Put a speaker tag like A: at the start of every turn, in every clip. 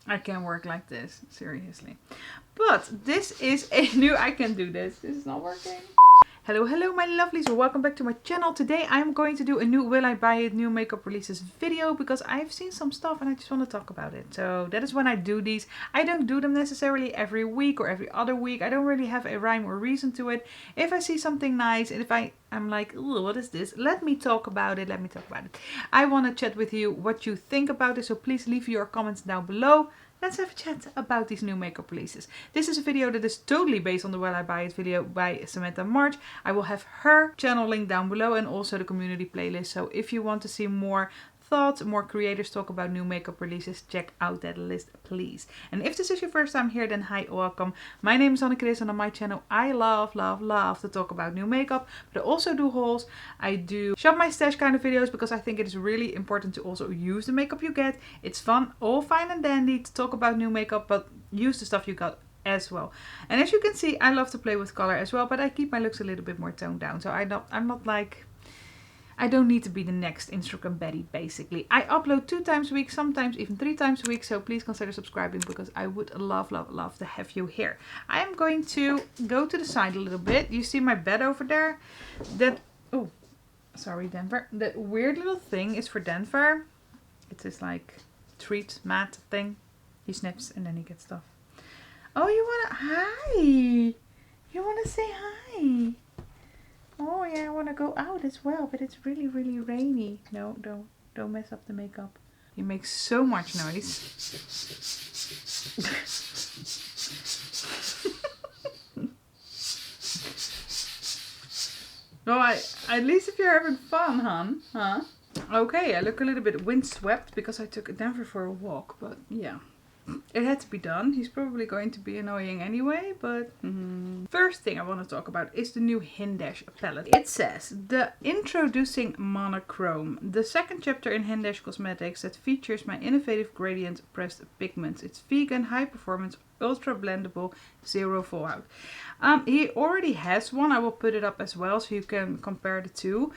A: I can work like this, seriously. But this is a new, I can do this. This is not working. Hello, hello my lovelies, welcome back to my channel. Today I'm going to do a new Will I Buy It new makeup releases video because I've seen some stuff and I just want to talk about it. So that is when I do these. I don't do them necessarily every week or every other week. I don't really have a rhyme or reason to it. If I see something nice and if I'm like, ooh, what is this? Let me talk about it. I want to chat with you what you think about it. So please leave your comments down below. Let's have a chat about these new makeup releases. This is a video that is totally based on the Will I Buy It video by Samantha March. I will have her channel link down below and also the community playlist. So if you want to see more thoughts, more creators talk about new makeup releases, check out that list please. And if this is your first time here, then hi, welcome. My name is BeautybyAnneChris and on my channel I love to talk about new makeup, but I also do hauls. I do shop my stash kind of videos because I think it is really important to also use the makeup you get. It's fun, all fine and dandy to talk about new makeup, but use the stuff you got as well. And as you can see, I love to play with color as well, but I keep my looks a little bit more toned down. So I'm not like, I don't need to be the next Instagram Betty, basically. I upload 2 times a week, sometimes even 3 times a week, so please consider subscribing because I would love to have you here. I am going to go to the side a little bit. You see my bed over there? That, oh, sorry Denver. That weird little thing is for Denver. It's this like treat mat thing. He snips and then he gets stuff. Oh, you wanna, hi! You wanna say hi? Oh yeah, I want to go out as well, but it's really, really rainy. No, don't mess up the makeup. You make so much noise. No, at least if you're having fun, hon, huh? Okay, I look a little bit windswept because I took Denver for a walk, but yeah. It had to be done. He's probably going to be annoying anyway, but first thing I want to talk about is the new Hindesh palette. It says, the Introducing Monochrome, the second chapter in Hindesh Cosmetics that features my innovative gradient pressed pigments. It's vegan, high performance, ultra blendable, zero fallout. He already has one. I will put it up as well so you can compare the two.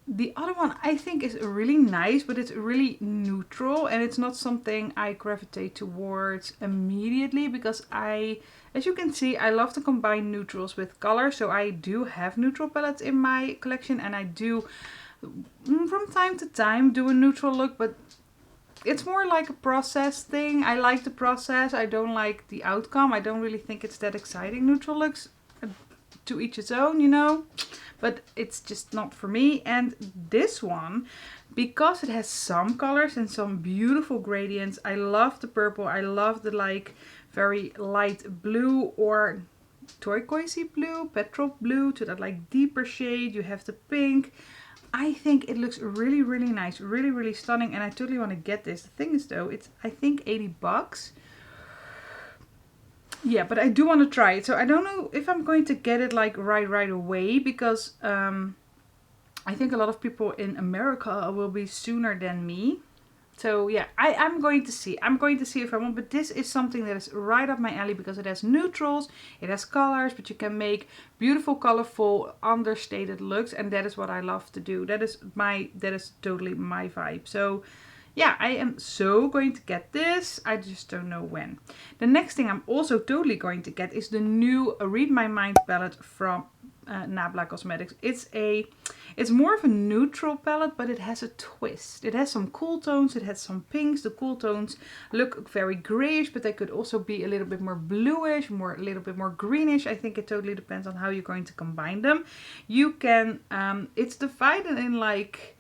A: The other one I think is really nice, but it's really neutral and it's not something I gravitate towards immediately because as you can see, I love to combine neutrals with color. So I do have neutral palettes in my collection and I do from time to time do a neutral look, but it's more like a process thing. I like the process. I don't like the outcome. I don't really think it's that exciting. Neutral looks, to each its own, you know. But it's just not for me. And this one, because it has some colors and some beautiful gradients, I love the purple. I love the like very light blue or turquoisey blue, petrol blue to that like deeper shade. You have the pink. I think it looks really, really nice. Really, really stunning. And I totally want to get this. The thing is though, it's I think 80 bucks. Yeah, but I do want to try it. So I don't know if I'm going to get it like right away because I think a lot of people in America will be sooner than me. So yeah, I'm going to see. I'm going to see if I want. But this is something that is right up my alley because it has neutrals, it has colors, but you can make beautiful, colorful, understated looks. And that is what I love to do. That is totally my vibe. So yeah, I am so going to get this. I just don't know when. The next thing I'm also totally going to get is the new Read My Mind palette from Nabla Cosmetics. It's more of a neutral palette, but it has a twist. It has some cool tones, it has some pinks. The cool tones look very grayish, but they could also be a little bit more bluish, a little bit more greenish. I think it totally depends on how you're going to combine them. You can, it's divided in like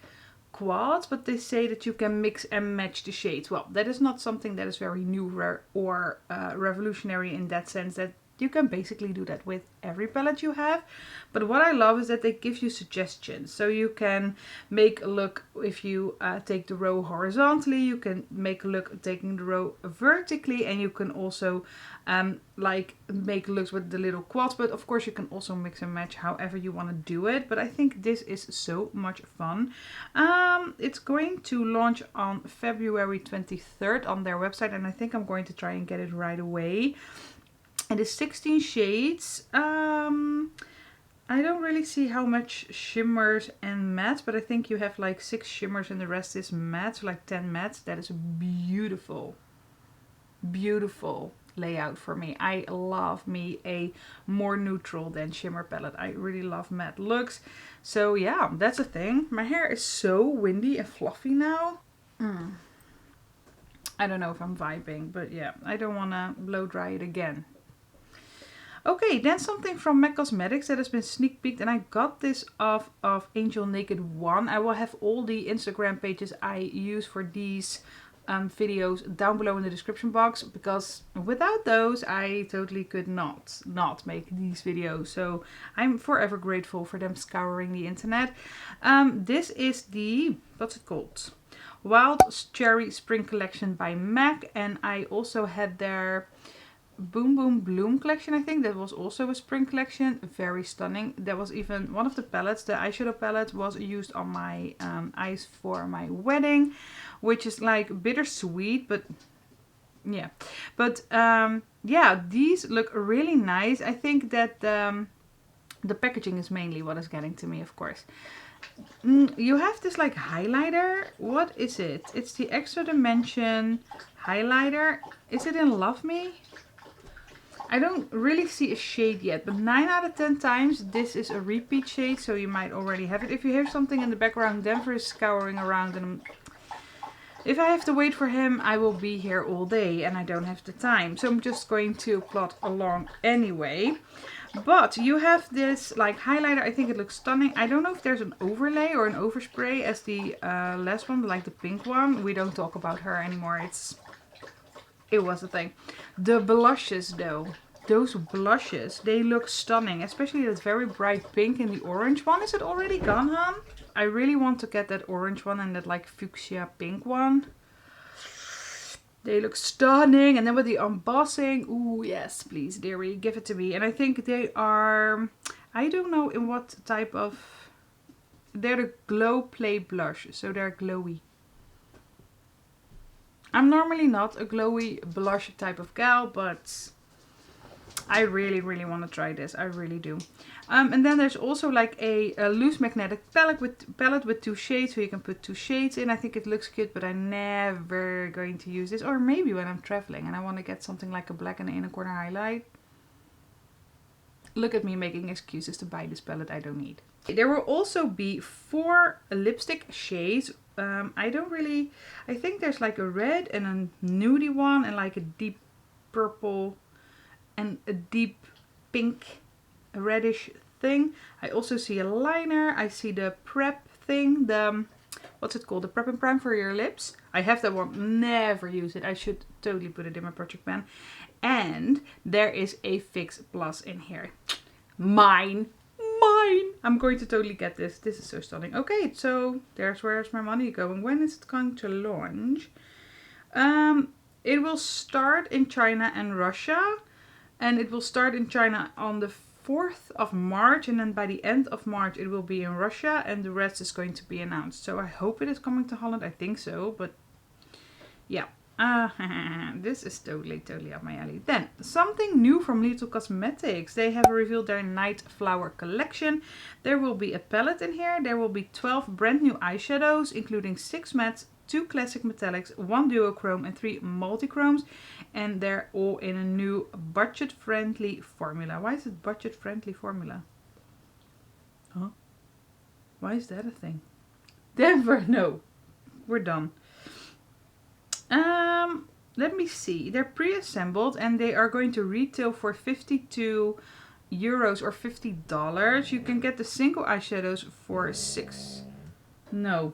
A: quads, but they say that you can mix and match the shades. Well, that is not something that is very new or revolutionary in that sense, that you can basically do that with every palette you have. But what I love is that they give you suggestions. So you can make a look if you take the row horizontally, you can make a look taking the row vertically, and you can also like make looks with the little quads. But of course you can also mix and match however you want to do it. But I think this is so much fun. It's going to launch on February 23rd on their website, and I think I'm going to try and get it right away. It is 16 shades. I don't really see how much shimmers and mattes, but I think you have like 6 shimmers and the rest is matte, so like 10 mattes. That is beautiful. beautiful layout for me. I love me a more neutral than shimmer palette. I really love matte looks. So yeah, that's a thing. My hair is so windy and fluffy now. I don't know if I'm vibing, but yeah, I don't want to blow dry it again. Okay, then something from MAC Cosmetics that has been sneak peeked, and I got this off of Angel Naked 1. I will have all the Instagram pages I use for these videos down below in the description box, because without those I totally could not make these videos. So I'm forever grateful for them scouring the internet. This is the, what's it called? Wild Cherry Spring Collection by MAC, and I also had their Boom Boom Bloom collection. I think that was also a spring collection. Very stunning. That was even one of the palettes, the eyeshadow palette, was used on my eyes for my wedding, which is like bittersweet, but yeah. But yeah, these look really nice. I think that the packaging is mainly what is getting to me, of course. You have this like highlighter. What is it? It's the Extra Dimension highlighter. Is it in Love Me? I don't really see a shade yet, but 9 out of 10 times this is a repeat shade, so you might already have it. If you hear something in the background, Denver is scouring around, and if I have to wait for him, I will be here all day and I don't have the time. So I'm just going to plod along anyway. But you have this like highlighter. I think it looks stunning. I don't know if there's an overlay or an overspray as the last one, like the pink one. We don't talk about her anymore. It was a thing. The blushes though. Those blushes, they look stunning. Especially that very bright pink and the orange one. Is it already gone, hon? I really want to get that orange one and that like fuchsia pink one. They look stunning. And then with the embossing. Ooh, yes, please, dearie, give it to me. And I think they are, I don't know in what type of, they're the Glow Play Blush. So they're glowy. I'm normally not a glowy blush type of gal, but I really, really want to try this. I really do. And then there's also like a loose magnetic palette with 2 shades, so you can put 2 shades in. I think it looks cute, but I'm never going to use this. Or maybe when I'm traveling and I want to get something like a black and inner corner highlight. Look at me making excuses to buy this palette I don't need. There will also be 4 lipstick shades. I think there's like a red and a nudie one and like a deep purple and a deep pink reddish thing. I also see a liner. I see the prep thing, the, what's it called? The prep and prime for your lips. I have that one, never use it. I should totally put it in my project pan. And there is a Fix Plus in here. Mine. I'm going to totally get this. This is so stunning. Okay, so where's my money going? When is it going to launch? It will start in China and Russia. And it will start in China on the 4th of March. And then by the end of March it will be in Russia. And the rest is going to be announced. So I hope it is coming to Holland. I think so. But yeah. This is totally up my alley. Then something new from Little Cosmetics. They have revealed their Night Flower collection. There will be a palette in here. There will be 12 brand new eyeshadows, including 6 mattes, 2 classic metallics, 1 duochrome and 3 multichromes. And they're all in a new budget-friendly formula. Why is it budget-friendly formula? Huh? Why is that a thing? Denver, no. We're done. Let me see. They're pre-assembled and they are going to retail for 52 euros or $50. You can get the single eyeshadows for 6 euros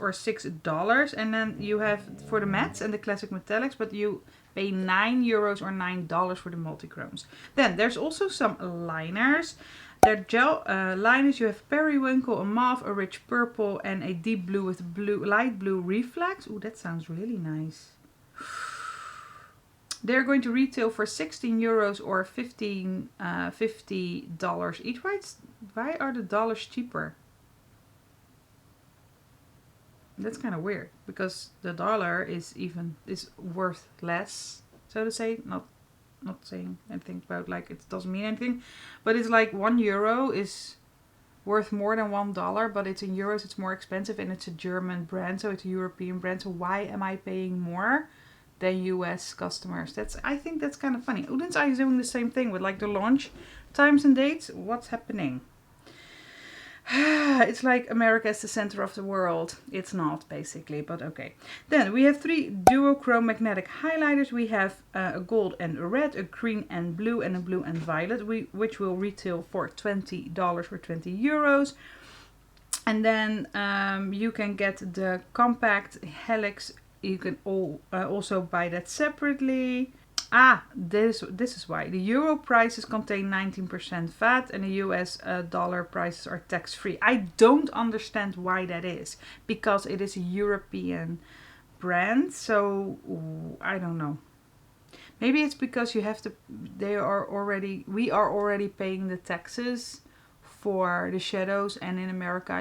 A: or $6. And then you have for the mattes and the classic metallics, but you pay 9 euros or $9 for the multichromes. Then there's also some liners. They're gel liners. You have periwinkle, a mauve, a rich purple, and a deep blue with light blue reflex. Ooh, that sounds really nice. They're going to retail for 16 euros or $50 each. Why are the dollars cheaper? That's kind of weird because the dollar is worth less, so to say. Not saying anything about like it doesn't mean anything, but it's like €1 is worth more than $1, but it's in euros, it's more expensive, and it's a German brand, so it's a European brand. So why am I paying more than US customers. I think that's kind of funny. Oudens Eye is doing the same thing with like the launch times and dates. What's happening? It's like America is the center of the world. It's not, basically, but okay. Then we have 3 duochrome magnetic highlighters. We have a gold and a red, a green and blue, and a blue and violet, which will retail for $20 or 20 euros. And then you can get the compact helix. You can also buy that separately. This is why. The euro prices contain 19% VAT and the US dollar prices are tax-free. I don't understand why that is. Because it is a European brand. So, I don't know. Maybe it's because you have to... we are already paying the taxes for the shadows, and in America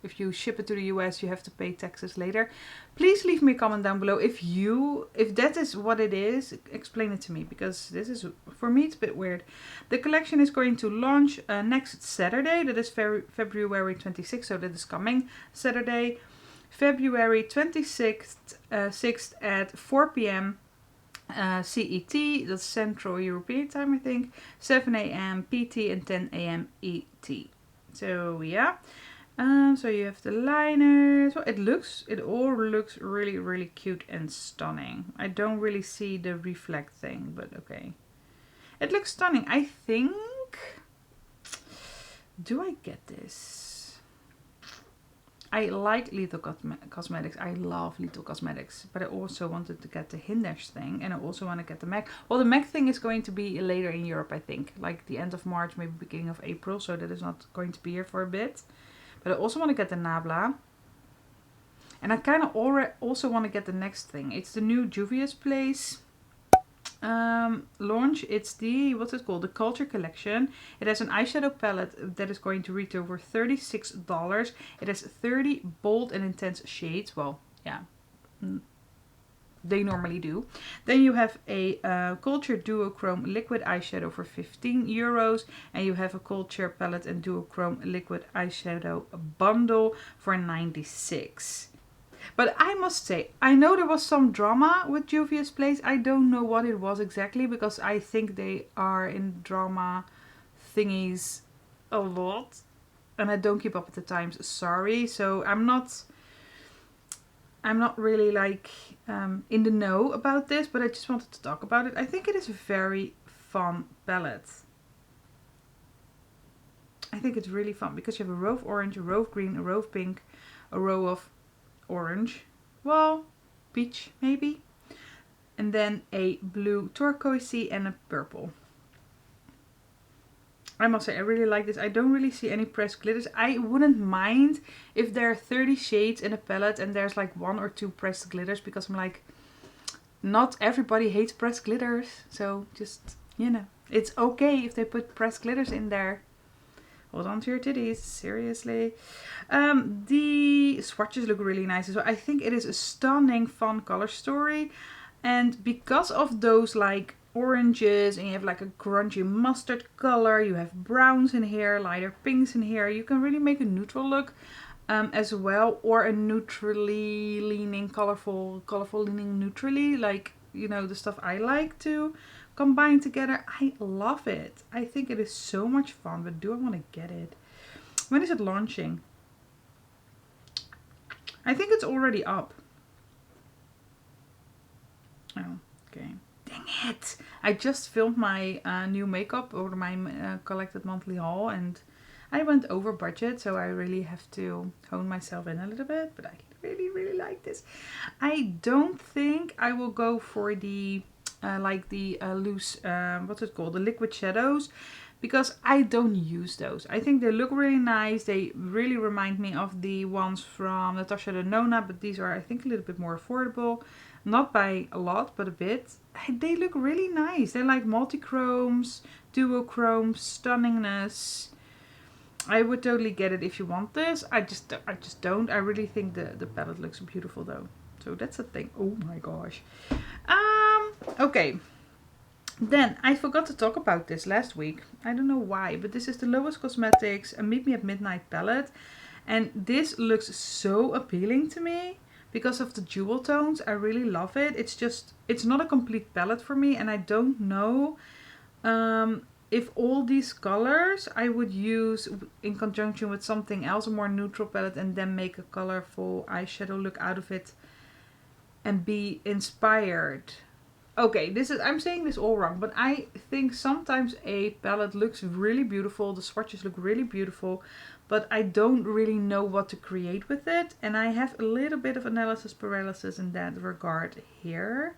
A: if you ship it to the US you have to pay taxes later. Please leave me a comment down below if that is what it is. Explain it to me, because this is, for me, it's a bit weird. The collection is going to launch next Saturday, that is February 26th, so that is coming Saturday, February 26th at 4 p.m. CET, that's Central European time, I think, 7 a.m. PT and 10 a.m. ET. So yeah, so you have the liners. Well, it all looks really, really cute and stunning. I don't really see the reflect thing, but okay. It looks stunning. I think, do I get this? I like Lethal Cosmetics. I love Lethal Cosmetics. But I also wanted to get the Hindesh thing. And I also want to get the MAC. Well, the MAC thing is going to be later in Europe, I think. Like the end of March, maybe beginning of April. So that is not going to be here for a bit. But I also want to get the Nabla. And I kind of also want to get the next thing. It's the new Juvia's Place launch. It's the, what's it called? The Culture Collection. It has an eyeshadow palette that is going to retail for $36. It has 30 bold and intense shades. Well, yeah, they normally do. Then you have a Culture Duochrome liquid eyeshadow for 15 euros. And you have a Culture palette and Duochrome liquid eyeshadow bundle for 96. But I must say, I know there was some drama with Juvia's Place. I don't know what it was exactly, because I think they are in drama thingies a lot. And I don't keep up with the times, sorry. So I'm not really like in the know about this, but I just wanted to talk about it. I think it is a very fun palette. I think it's really fun because you have a row of orange, a row of green, a row of pink, a row of orange, well, peach maybe, and then a blue turquoise and a purple. I must say, I really like this. I don't really see any pressed glitters. I wouldn't mind if there are 30 shades in a palette and there's like 1 or 2 pressed glitters, because I'm like, not everybody hates pressed glitters, so just, you know, it's okay if they put pressed glitters in there. Hold on to your titties, seriously. The swatches look really nice as well. I think it is a stunning, fun color story. And because of those like oranges, and you have like a grungy mustard color, you have browns in here, lighter pinks in here, you can really make a neutral look as well. Or a neutrally leaning, colorful leaning neutrally, like, you know, the stuff I like to combine together. I love it. I think it is so much fun, but do I want to get it? When is it launching? I think it's already up. Oh, okay. Dang it! I just filmed my new makeup, or my collected monthly haul, and I went over budget, so I really have to hone myself in a little bit, but I really, really like this. I don't think I will go for the loose, what's it called, the liquid shadows, because I don't use those. I think they look really nice. They really remind me of the ones from Natasha Denona, but these are, I think, a little bit more affordable. Not by a lot, but a bit. They look really nice. They're like multi-chromes, duochromes, stunningness. I would totally get it if you want this. I just don't. I really think the palette looks beautiful though. So that's a thing. Oh my gosh. Okay. Then I forgot to talk about this last week. I don't know why, but this is the Lowest Cosmetics Meet Me at Midnight palette. And this looks so appealing to me because of the jewel tones. I really love it. It's not a complete palette for me, and I don't know if all these colors I would use in conjunction with something else, a more neutral palette, and then make a colorful eyeshadow look out of it and be inspired. Okay, I'm saying this all wrong, but I think sometimes a palette looks really beautiful, the swatches look really beautiful, but I don't really know what to create with it, and I have a little bit of analysis paralysis in that regard here,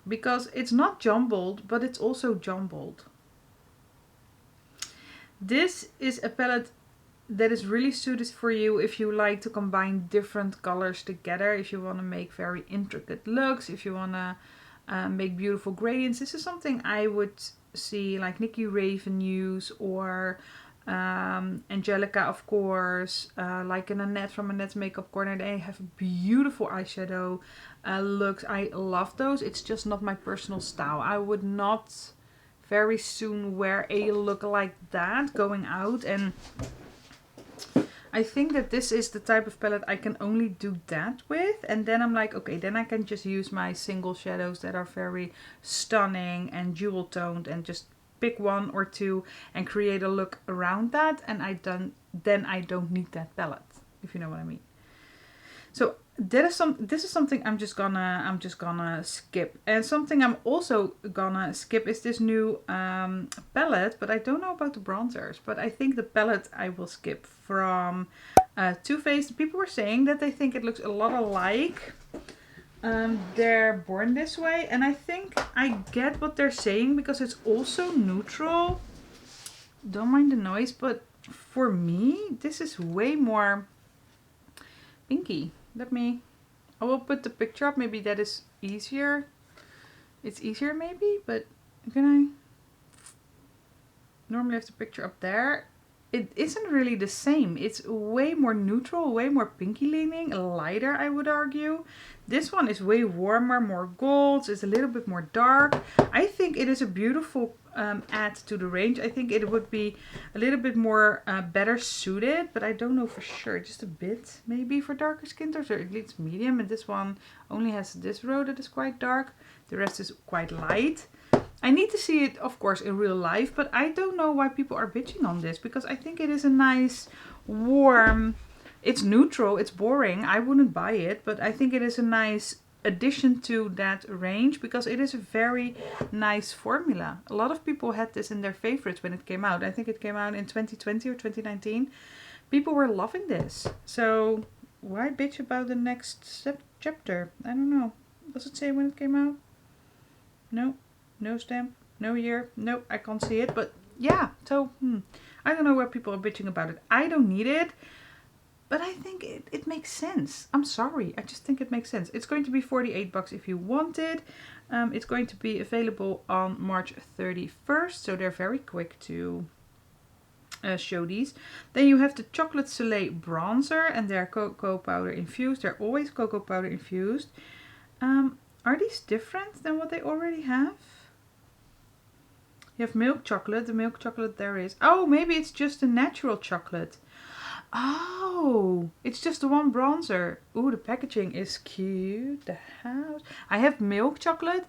A: because it's not jumbled, but it's also jumbled. This is a palette that is really suited for you if you like to combine different colors together, if you want to make very intricate looks, if you want to make beautiful gradients. This is something I would see like Nikki Raven use, or Angelica, of course, like an Annette from Annette's Makeup Corner. They have beautiful eyeshadow looks. I love those. It's just not my personal style. I would not very soon wear a look like that going out, and I think that this is the type of palette I can only do that with. And then I'm like, okay, then I can just use my single shadows that are very stunning and jewel toned, and just pick one or two and create a look around that. And then I don't need that palette, if you know what I mean. So this is something I'm just gonna skip. And something I'm also gonna skip is this new palette, but I don't know about the bronzers. But I think the palette I will skip from Too Faced. People were saying that they think it looks a lot alike They're Born This Way, and I think I get what they're saying because it's also neutral. Don't mind the noise, but for me this is way more pinky. I will put the picture up, maybe that is easier. It's easier maybe, but can I normally have the picture up there? It isn't really the same. It's way more neutral, way more pinky leaning, lighter I would argue. This one is way warmer, more golds, it's a little bit more dark. I think it is a beautiful add to the range. I think it would be a little bit more better suited, but I don't know for sure. Just a bit maybe for darker skin tones, or at least medium. And this one only has this row that is quite dark. The rest is quite light. I need to see it, of course, in real life, but I don't know why people are bitching on this, because I think it is a nice, warm, it's neutral, it's boring, I wouldn't buy it, but I think it is a nice addition to that range, because it is a very nice formula. A lot of people had this in their favorites when it came out. I think it came out in 2020 or 2019. People were loving this. So why bitch about the next chapter? I don't know. Does it say when it came out? No. No stamp, no year, nope, I can't see it, but yeah, so I don't know where people are bitching about it. I don't need it, but I think it makes sense. I'm sorry, I just think it makes sense. It's going to be 48 bucks if you want it. It's going to be available on March 31st, so they're very quick to show these. Then you have the Chocolate Soleil bronzer, and they're cocoa powder infused. They're always cocoa powder infused. Are these different than what they already have? You have milk chocolate. The milk chocolate there is. Oh, maybe it's just a natural chocolate. Oh, it's just the one bronzer. Ooh, the packaging is cute. The house. I have milk chocolate.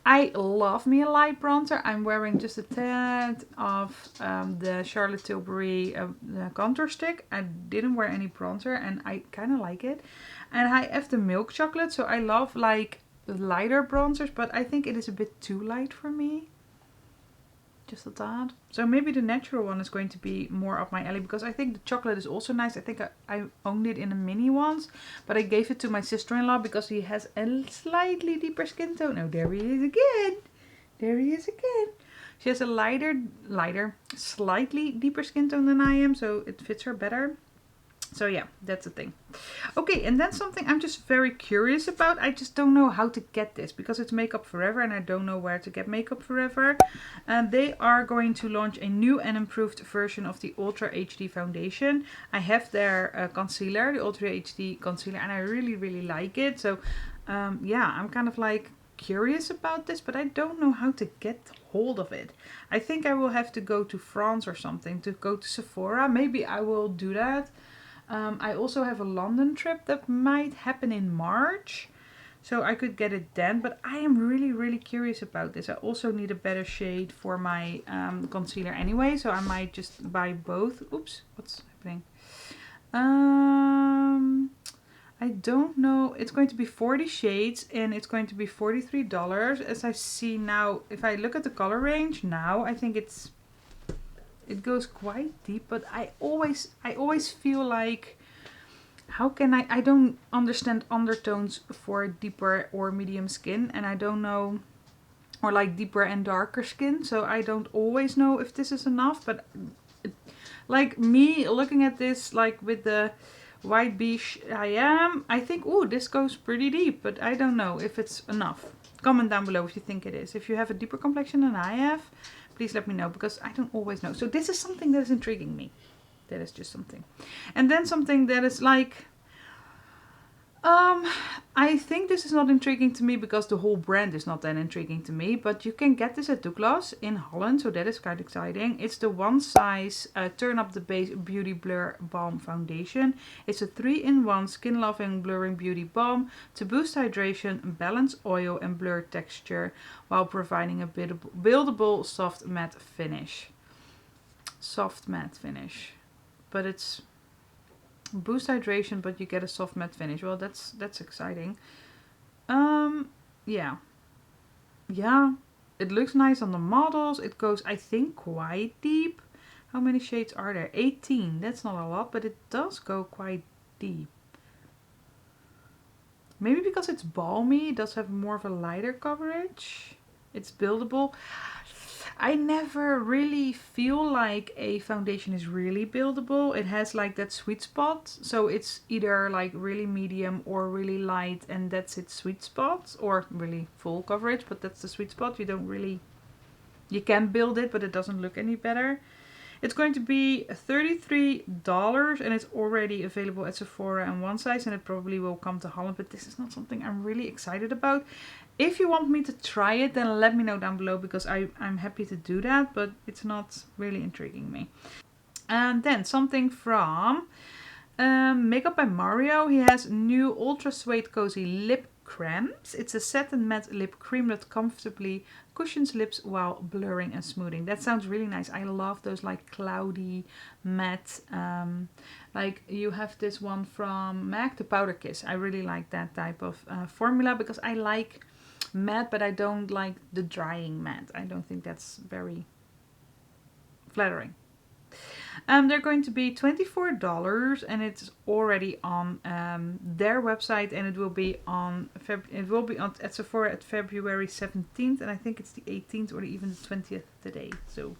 A: I love me a light bronzer. I'm wearing just a tad of the Charlotte Tilbury contour stick. I didn't wear any bronzer, and I kind of like it. And I have the milk chocolate, so I love like lighter bronzers, but I think it is a bit too light for me. Just a tad. So maybe the natural one is going to be more up my alley, because I think the chocolate is also nice. I think I owned it in a mini once, but I gave it to my sister-in-law because he has a slightly deeper skin tone. Oh, there he is again. There he is again. She has a lighter, slightly deeper skin tone than I am, so it fits her better. So yeah, that's the thing. Okay, and then something I'm just very curious about. I just don't know how to get this because it's Makeup Forever and I don't know where to get Makeup Forever. And they are going to launch a new and improved version of the Ultra HD foundation. I have their concealer, the Ultra HD concealer, and I really, really like it. So yeah, I'm kind of like curious about this, but I don't know how to get hold of it. I think I will have to go to France or something, to go to Sephora. Maybe I will do that. I also have a London trip that might happen in March. So I could get it then, but I am really curious about this. I also need a better shade for my concealer anyway, so I might just buy both. Oops, what's happening? I don't know. It's going to be 40 shades and it's going to be $43. As I see now, if I look at the color range now, I think it goes quite deep, but I always feel like, how can I don't understand undertones for deeper or medium skin, and I don't know, or like deeper and darker skin, so I don't always know if this is enough. But like me looking at this, like with the white beige I think, oh, this goes pretty deep, but I don't know if it's enough. Comment down below if you think it is. If you have a deeper complexion than I have, please let me know, because I don't always know. So this is something that is intriguing me. That is just something. And then something that is like, I think this is not intriguing to me because the whole brand is not that intriguing to me, but you can get this at Douglas in Holland, so that is quite exciting. It's the One Size Turn Up the Base Beauty Blur Balm Foundation. It's a 3-in-1 skin loving blurring beauty balm to boost hydration, balance oil and blur texture while providing a buildable soft matte finish. Soft matte finish, but it's boost hydration, but you get a soft matte finish. Well, that's exciting. Yeah, it looks nice on the models. It goes, I think, quite deep. How many shades are there? 18. That's not a lot, but it does go quite deep. Maybe because it's balmy, it does have more of a lighter coverage. It's buildable. I never really feel like a foundation is really buildable. It has like that sweet spot. So it's either like really medium or really light, and that's its sweet spot, or really full coverage, but that's the sweet spot. You can build it, but it doesn't look any better. It's going to be $33 and it's already available at Sephora and One Size, and it probably will come to Holland, but this is not something I'm really excited about. If you want me to try it, then let me know down below, because I'm happy to do that, but it's not really intriguing me. And then something from Makeup by Mario. He has new Ultra Suede Cozy Lip Creams. It's a satin matte lip cream that comfortably cushions lips while blurring and smoothing. That sounds really nice. I love those like cloudy matte, like you have this one from MAC, the Powder Kiss. I really like that type of formula, because I like matte, but I don't like the drying matte. I don't think that's very flattering. They're going to be $24 and it's already on their website, and it will be on at Sephora at February 17th, and I think it's the 18th or even the 20th today. So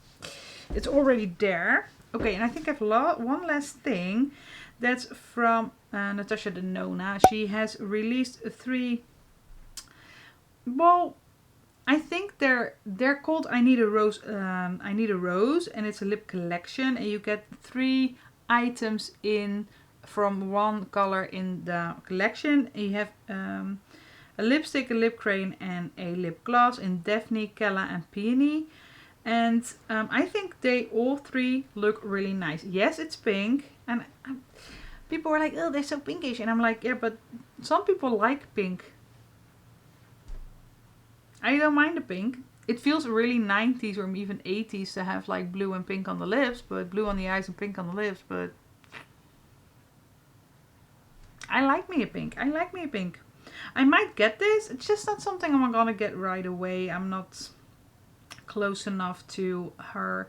A: it's already there. Okay, and I think I've one last thing. That's from Natasha Denona. She has released 3. Well, I think they're called I Need a Rose, and it's a lip collection, and you get 3 items from one color in the collection. You have a lipstick, a lip cream, and a lip gloss in Daphne, Calla, and Peony. And I think they all 3 look really nice. Yes, it's pink, and people are like, oh, they're so pinkish, and I'm like, yeah, but some people like pink. I don't mind the pink. It feels really 90s or even 80s to have like blue and pink on the lips, but blue on the eyes and pink on the lips, but I like me a pink. I like me a pink. I might get this. It's just not something I'm gonna get right away. I'm not close enough to her.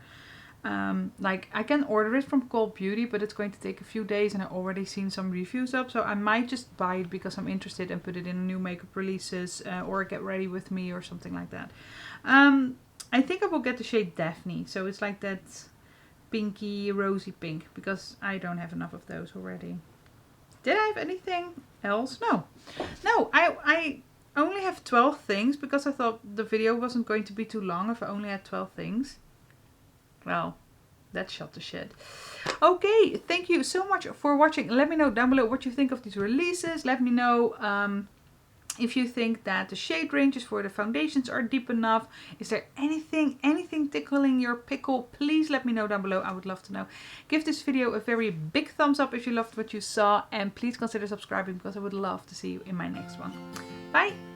A: Like I can order it from Cult Beauty, but it's going to take a few days, and I've already seen some reviews up, so I might just buy it because I'm interested and put it in new makeup releases or get ready with me or something like that. I think I will get the shade Daphne, so it's like that pinky rosy pink, because I don't have enough of those already. Did I have anything else? No, I only have 12 things, because I thought the video wasn't going to be too long if I only had 12 things. Well, that shot the shit. Okay, thank you so much for watching. Let me know down below what you think of these releases. Let me know If you think that the shade ranges for the foundations are deep enough, is there anything tickling your pickle, please let me know down below. I would love to know. Give this video a very big thumbs up if you loved what you saw, and please consider subscribing because I would love to see you in my next one. Bye!